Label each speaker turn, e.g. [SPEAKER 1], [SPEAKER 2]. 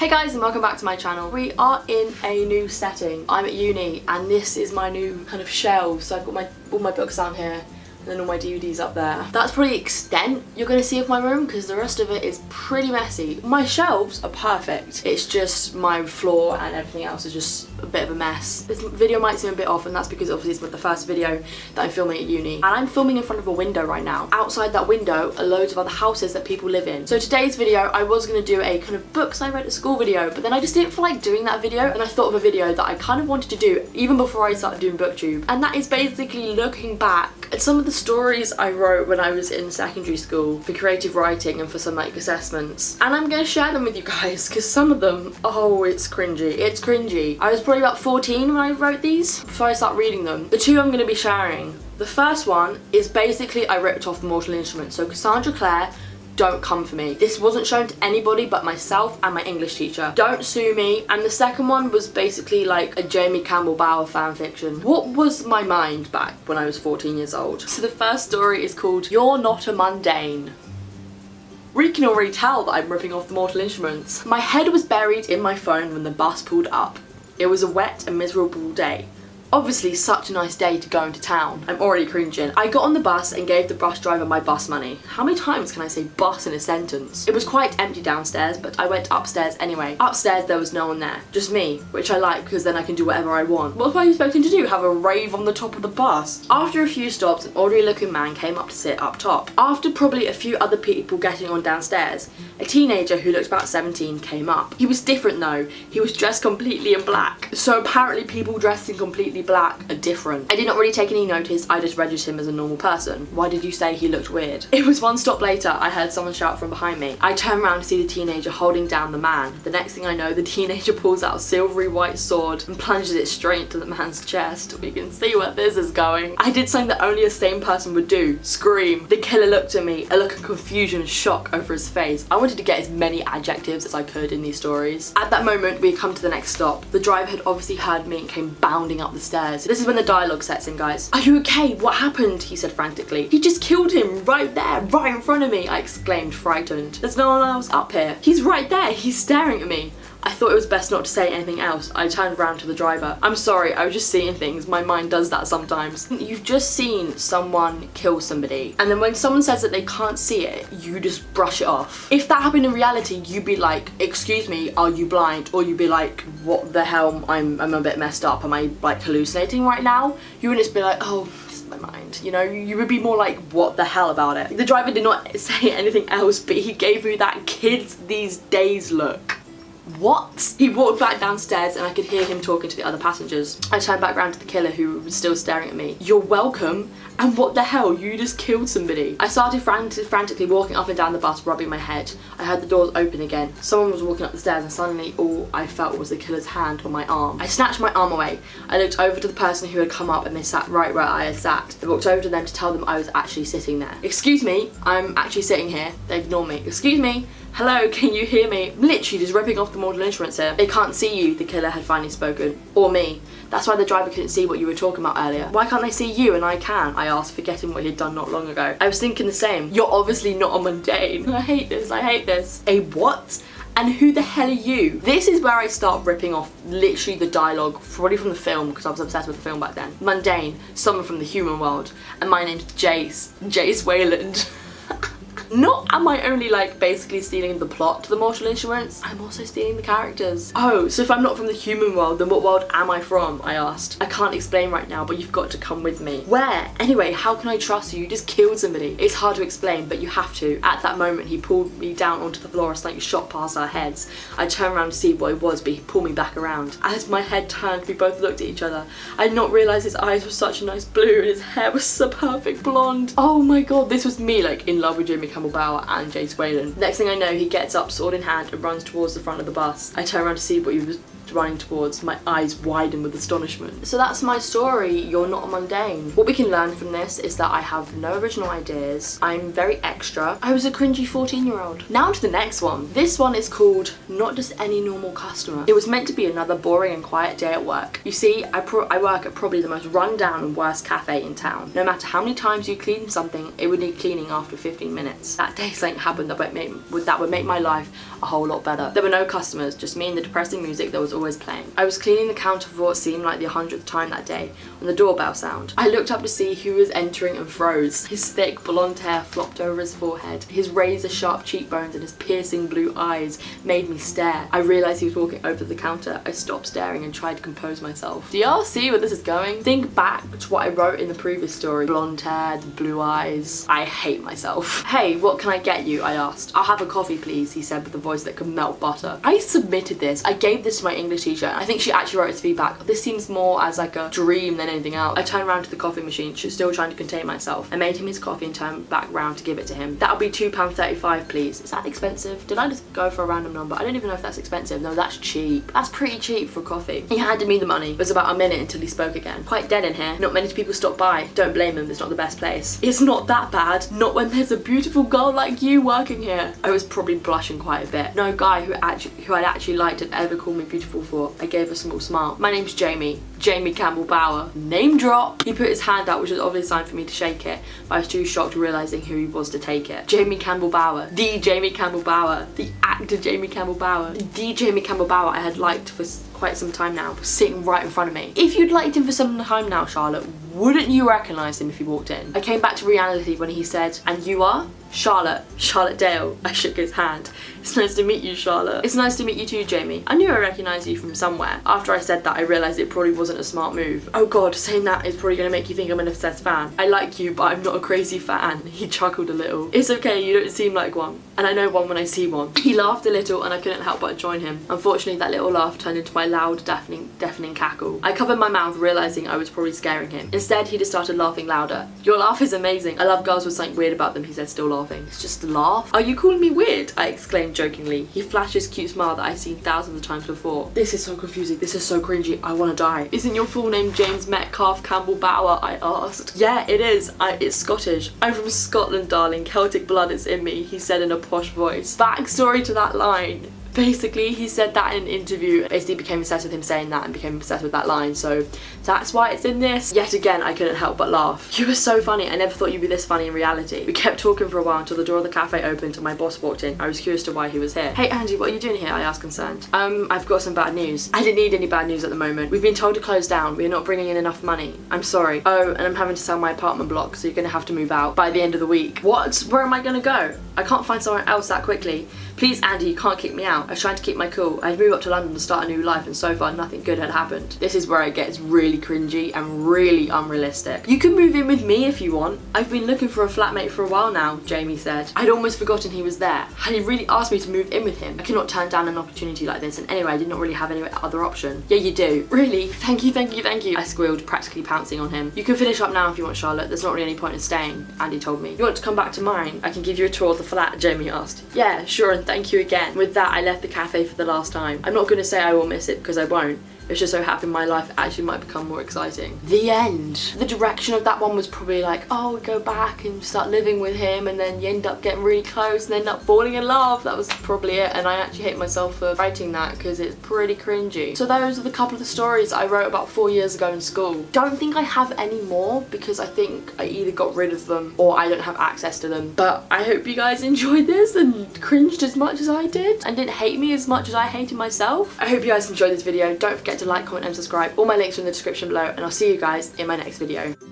[SPEAKER 1] Hey guys, and welcome back to my channel. We are in a new setting. I'm at uni and this is my new kind of shelf. So I've got all my books down here and then all my DVDs up there. That's probably the extent you're going to see of my room because the rest of it is pretty messy. My shelves are perfect. It's just my floor and everything else is just a bit of a mess. This video might seem a bit off and that's because obviously it's the first video that I'm filming at uni. And I'm filming in front of a window right now. Outside that window are loads of other houses that people live in. So today's video, I was going to do a kind of books I read at school video, but then I just didn't feel like doing that video and I thought of a video that I kind of wanted to do even before I started doing booktube. And that is basically looking back at some of the stories I wrote when I was in secondary school for creative writing and for some like assessments. And I'm going to share them with you guys because some of them, oh, it's cringy. It's cringy. I was probably about 14 when I wrote these before I start reading them. The two I'm going to be sharing. The first one is basically I ripped off the Mortal Instruments. So Cassandra Clare, don't come for me. This wasn't shown to anybody but myself and my English teacher. Don't sue me. And the second one was basically like a Jamie Campbell Bower fanfiction. What was my mind back when I was 14 years old? So the first story is called You're Not a Mundane. You can already tell that I'm ripping off the Mortal Instruments. My head was buried in my phone when the bus pulled up. It was a wet and miserable day. Obviously such a nice day to go into town. I'm already cringing. I got on the bus and gave the bus driver my bus money. How many times can I say bus in a sentence? It was quite empty downstairs, but I went upstairs anyway. Upstairs there was no one there, just me, which I like because then I can do whatever I want. What was I expecting to do? Have a rave on the top of the bus? After a few stops, an ordinary looking man came up to sit up top. After probably a few other people getting on downstairs, a teenager who looked about 17 came up. He was different though. He was dressed completely in black. So apparently people dressed in completely black are different. I did not really take any notice, I just registered him as a normal person. Why did you say he looked weird? It was one stop later, I heard someone shout from behind me. I turned around to see the teenager holding down the man. The next thing I know, the teenager pulls out a silvery white sword and plunges it straight into the man's chest. We can see where this is going. I did something that only a sane person would do. Scream. The killer looked at me, a look of confusion and shock over his face. I wanted to get as many adjectives as I could in these stories. At that moment, we had come to the next stop. The driver had obviously heard me and came bounding up the stairs. This is when the dialogue sets in, guys. Are you okay? What happened? He said frantically. He just killed him right there, right in front of me, I exclaimed, frightened. There's no one else up here. He's right there. He's staring at me. I thought it was best not to say anything else. I turned around to the driver. I'm sorry, I was just seeing things. My mind does that sometimes. You've just seen someone kill somebody, and then when someone says that they can't see it, you just brush it off. If that happened in reality, you'd be like, excuse me, are you blind? Or you'd be like, what the hell, I'm a bit messed up. Am I like hallucinating right now? You would just be like, oh, my mind, you know, you would be more like, what the hell about it? The driver did not say anything else, but he gave me that kids these days look. What? He walked back downstairs and I could hear him talking to the other passengers. I turned back round to the killer who was still staring at me. You're welcome. And what the hell? You just killed somebody. I started frantically walking up and down the bus, rubbing my head. I heard the doors open again. Someone was walking up the stairs and suddenly all I felt was the killer's hand on my arm. I snatched my arm away. I looked over to the person who had come up and they sat right where I had sat. I walked over to them to tell them I was actually sitting there. Excuse me, I'm actually sitting here. They ignore me. Excuse me. Hello, can you hear me? Literally just ripping off the Mortal Instruments here. They can't see you, the killer had finally spoken. Or me. That's why the driver couldn't see what you were talking about earlier. Why can't they see you and I can? I asked, forgetting what he'd done not long ago. I was thinking the same. You're obviously not a mundane. I hate this, I hate this. A what? And who the hell are you? This is where I start ripping off literally the dialogue, probably from the film, because I was obsessed with the film back then. Mundane, someone from the human world. And my name's Jace Wayland. Not am I only like basically stealing the plot to the Mortal Instruments, I'm also stealing the characters. Oh, so if I'm not from the human world, then what world am I from? I asked. I can't explain right now, but you've got to come with me. Where? Anyway, how can I trust you? You just killed somebody. It's hard to explain, but you have to. At that moment, he pulled me down onto the floor and like shot past our heads. I turned around to see what it was, but he pulled me back around. As my head turned, we both looked at each other. I did not realise his eyes were such a nice blue and his hair was so perfect blonde. Oh my god, this was me like in love with Jamie Campbell Bower and Jace Wayland. Next thing I know, he gets up, sword in hand, and runs towards the front of the bus. I turn around to see what he was running towards, my eyes widen with astonishment. So that's my story, You're Not a Mundane. What we can learn from this is that I have no original ideas, I'm very extra, I was a cringy 14-year-old. Now to the next one. This one is called Not Just Any Normal Customer. It was meant to be another boring and quiet day at work. You see, I work at probably the most run down and worst cafe in town. No matter how many times you clean something, it would need cleaning after 15 minutes. realised that day something happened that would make my life a whole lot better. There were no customers, just me and the depressing music that was always playing. I was cleaning the counter for what seemed like the 100th time that day when the doorbell sound. I looked up to see who was entering and froze. His thick blonde hair flopped over his forehead. His razor sharp cheekbones and his piercing blue eyes made me stare. I realised he was walking over the counter. I stopped staring and tried to compose myself. Do y'all see where this is going? Think back to what I wrote in the previous story. Blonde hair, blue eyes. I hate myself. Hey, what can I get you? I asked. I'll have a coffee please, he said with a voice that could melt butter. I submitted this. I gave this to my English teacher. I think she actually wrote his feedback. This seems more as like a dream than anything else. I turned around to the coffee machine, still trying to contain myself. I made him his coffee and turned back round to give it to him. That'll be £2.35 please. Is that expensive? Did I just go for a random number? I don't even know if that's expensive. No, that's cheap. That's pretty cheap for coffee. He handed me the money. It was about a minute until he spoke again. Quite dead in here. Not many people stop by. Don't blame him, it's not the best place. It's not that bad. Not when there's a beautiful girl like you working here. I was probably blushing quite a bit. No guy who I'd actually liked had ever called me beautiful for. I gave a small smile. My name's Jamie. Jamie Campbell Bower. Name drop. He put his hand out, which was obviously a sign for me to shake it, but I was too shocked realising who he was to take it. Jamie Campbell Bower. The Jamie Campbell Bower. The actor Jamie Campbell Bower. The Jamie Campbell Bower I had liked for quite some time now, sitting right in front of me. If you'd liked him for some time now, Charlotte, wouldn't you recognise him if he walked in? I came back to reality when he said, "And you are?" Charlotte Dale. I shook his hand. It's nice to meet you, Charlotte. It's nice to meet you too, Jamie. I knew I recognised you from somewhere. After I said that, I realised it probably wasn't a smart move. Oh god, saying that is probably going to make you think I'm an obsessed fan. I like you, but I'm not a crazy fan. He chuckled a little. It's okay, you don't seem like one. And I know one when I see one. He laughed a little and I couldn't help but join him. Unfortunately, that little laugh turned into my loud, deafening cackle. I covered my mouth, realising I was probably scaring him. Instead, he just started laughing louder. Your laugh is amazing. I love girls with something weird about them, he said, still laughing. It's just a laugh. Are you calling me weird? I exclaimed jokingly. He flashed his cute smile that I've seen thousands of times before. This is so confusing. This is so cringy. I want to die. Isn't your full name James Metcalf Campbell Bower? I asked. Yeah, it is. It's Scottish. I'm from Scotland, darling. Celtic blood is in me, he said in a posh voice. Backstory to that line. Basically, he said that in an interview, basically became obsessed with him saying that and became obsessed with that line, so that's why it's in this. Yet again, I couldn't help but laugh. You were so funny. I never thought you'd be this funny in reality. We kept talking for a while until the door of the cafe opened and my boss walked in. I was curious to why he was here. Hey Angie, what are you doing here? I asked concerned. I've got some bad news. I didn't need any bad news at the moment. We've been told to close down. We're not bringing in enough money. I'm sorry. Oh, and I'm having to sell my apartment block, so you're gonna have to move out by the end of the week. What? Where am I gonna go? I can't find somewhere else that quickly. Please, Andy, you can't kick me out. I was trying to keep my cool. I'd moved up to London to start a new life and so far nothing good had happened. This is where it gets really cringy and really unrealistic. You can move in with me if you want. I've been looking for a flatmate for a while now, Jamie said. I'd almost forgotten he was there. Had he really asked me to move in with him? I cannot turn down an opportunity like this, and anyway, I did not really have any other option. Yeah, you do. Really? Thank you, thank you, thank you. I squealed, practically pouncing on him. You can finish up now if you want, Charlotte. There's not really any point in staying, Andy told me. You want to come back to mine? I can give you a tour of the flat, Jamie asked. Yeah, sure, and thank you again. With that, I left the cafe for the last time. I'm not going to say I will miss it because I won't. It's just so happened my life actually might become more exciting. The end. The direction of that one was probably like, oh, go back and start living with him, and then you end up getting really close and end up falling in love. That was probably it, and I actually hate myself for writing that because it's pretty cringy. So those are the couple of the stories I wrote about 4 years ago in school. Don't think I have any more because I think I either got rid of them or I don't have access to them. But I hope you guys enjoyed this and cringed as much as I did and didn't hate me as much as I hated myself. I hope you guys enjoyed this video. Don't forget to like, comment and subscribe. All my links are in the description below, and I'll see you guys in my next video.